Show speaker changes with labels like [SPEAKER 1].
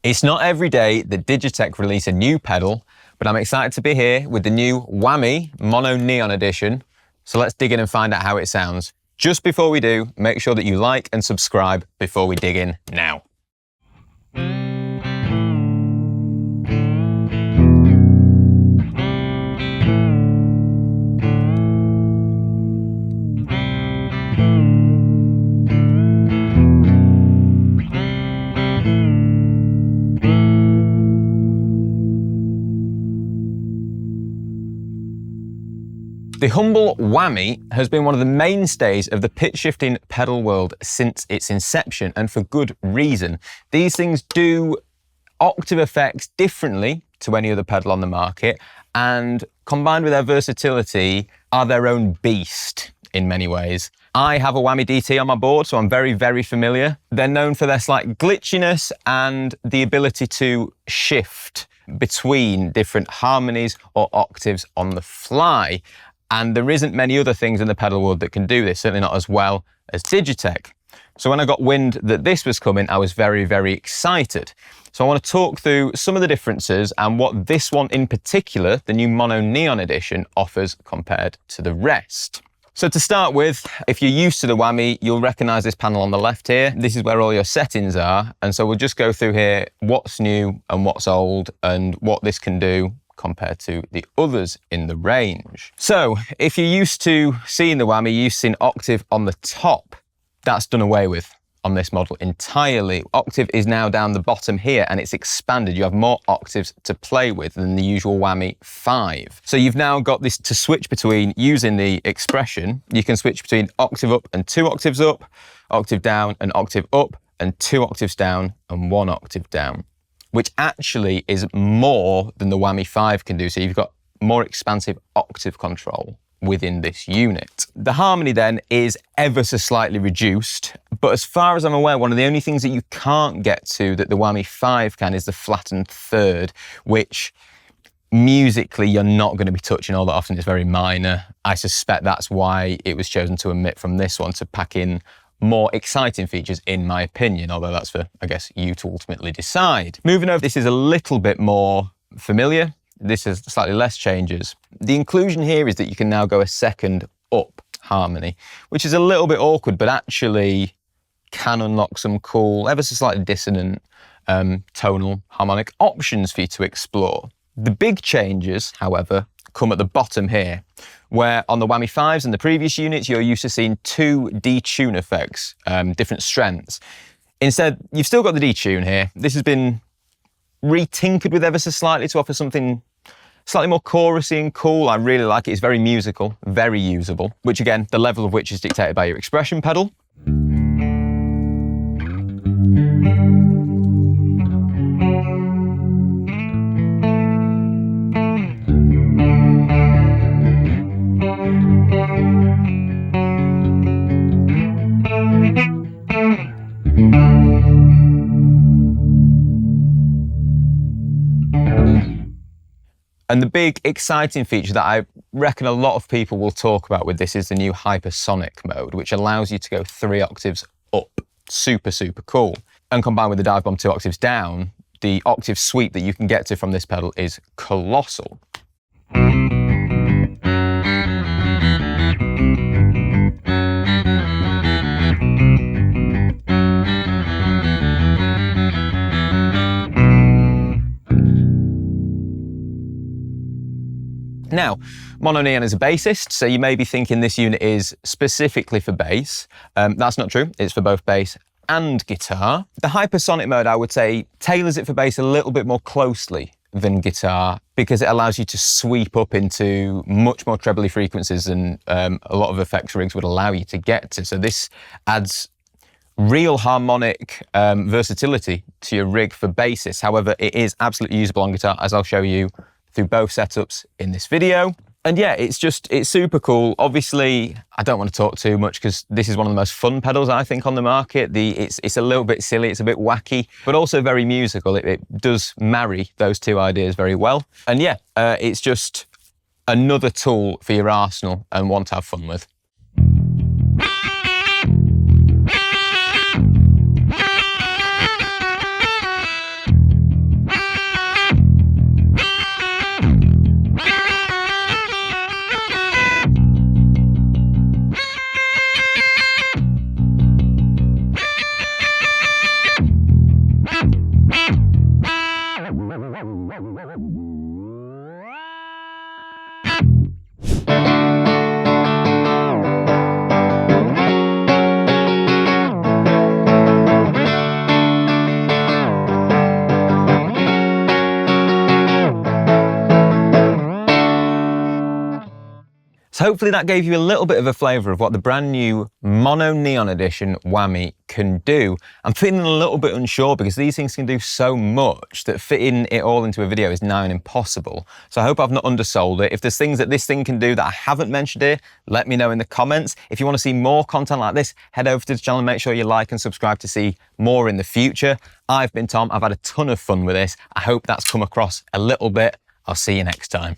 [SPEAKER 1] It's not every day that DigiTech release a new pedal, but I'm excited to be here with the new Whammy Mono Neon Edition. So let's dig in and find out how it sounds. Just before we do, make sure that you like and subscribe before we dig in now. The humble Whammy has been one of the mainstays of the pitch-shifting pedal world since its inception, and for good reason. These things do octave effects differently to any other pedal on the market, and combined with their versatility, are their own beast in many ways. I have a Whammy DT on my board, so I'm very, very familiar. They're known for their slight glitchiness and the ability to shift between different harmonies or octaves on the fly. And there isn't many other things in the pedal world that can do this, certainly not as well as DigiTech. So when I got wind that this was coming, I was very, very excited. So I want to talk through some of the differences and what this one in particular, the new Mono Neon Edition, offers compared to the rest. So to start with, if you're used to the Whammy, you'll recognize this panel on the left here. This is where all your settings are. And so we'll just go through here what's new and what's old and what this can do compared to the others in the range. So if you're used to seeing the Whammy, you've seen octave on the top. That's done away with on this model entirely. Octave is now down the bottom here and it's expanded. You have more octaves to play with than the usual Whammy 5. So you've now got this to switch between using the expression. You can switch between octave up and 2 octaves up, octave down and octave up, and 2 octaves down and 1 octave down, which actually is more than the Whammy 5 can do. So you've got more expansive octave control within this unit. The harmony then is ever so slightly reduced, but as far as I'm aware, one of the only things that you can't get to that the Whammy 5 can is the flattened third, which musically you're not going to be touching all that often. It's very minor. I suspect that's why it was chosen to omit from this one, to pack in more exciting features, in my opinion, although that's for, I guess, you to ultimately decide. Moving over, this is a little bit more familiar. This has slightly less changes. The inclusion here is that you can now go a second up harmony, which is a little bit awkward, but actually can unlock some cool, ever so slightly dissonant, tonal harmonic options for you to explore. The big changes, however, come at the bottom here, where on the Whammy 5s and the previous units, you're used to seeing 2 detune effects, different strengths. Instead, you've still got the detune here. This has been retinkered with ever so slightly to offer something slightly more chorusy and cool. I really like it. It's very musical, very usable, which again, the level of which is dictated by your expression pedal. And the big exciting feature that I reckon a lot of people will talk about with this is the new Hypersonic mode, which allows you to go 3 octaves up. Super, super cool. And combined with the dive bomb 2 octaves down, the octave sweep that you can get to from this pedal is colossal. Now, Mono Neon is a bassist, so you may be thinking this unit is specifically for bass. That's not true. It's for both bass and guitar. The Hypersonic mode, I would say, tailors it for bass a little bit more closely than guitar, because it allows you to sweep up into much more trebly frequencies than a lot of effects rigs would allow you to get to. So this adds real harmonic versatility to your rig for bassists. However, it is absolutely usable on guitar, as I'll show you through both setups in this video. And yeah, it's super cool. Obviously, I don't want to talk too much because this is one of the most fun pedals, I think, on the market. It's a little bit silly, it's a bit wacky, but also very musical. It does marry those two ideas very well. And yeah, it's just another tool for your arsenal and one to have fun with. So hopefully that gave you a little bit of a flavour of what the brand new Mono Neon Edition Whammy can do. I'm feeling a little bit unsure because these things can do so much that fitting it all into a video is now impossible. So I hope I've not undersold it. If there's things that this thing can do that I haven't mentioned here, let me know in the comments. If you want to see more content like this, head over to the channel and make sure you like and subscribe to see more in the future. I've been Tom. I've had a ton of fun with this. I hope that's come across a little bit. I'll see you next time.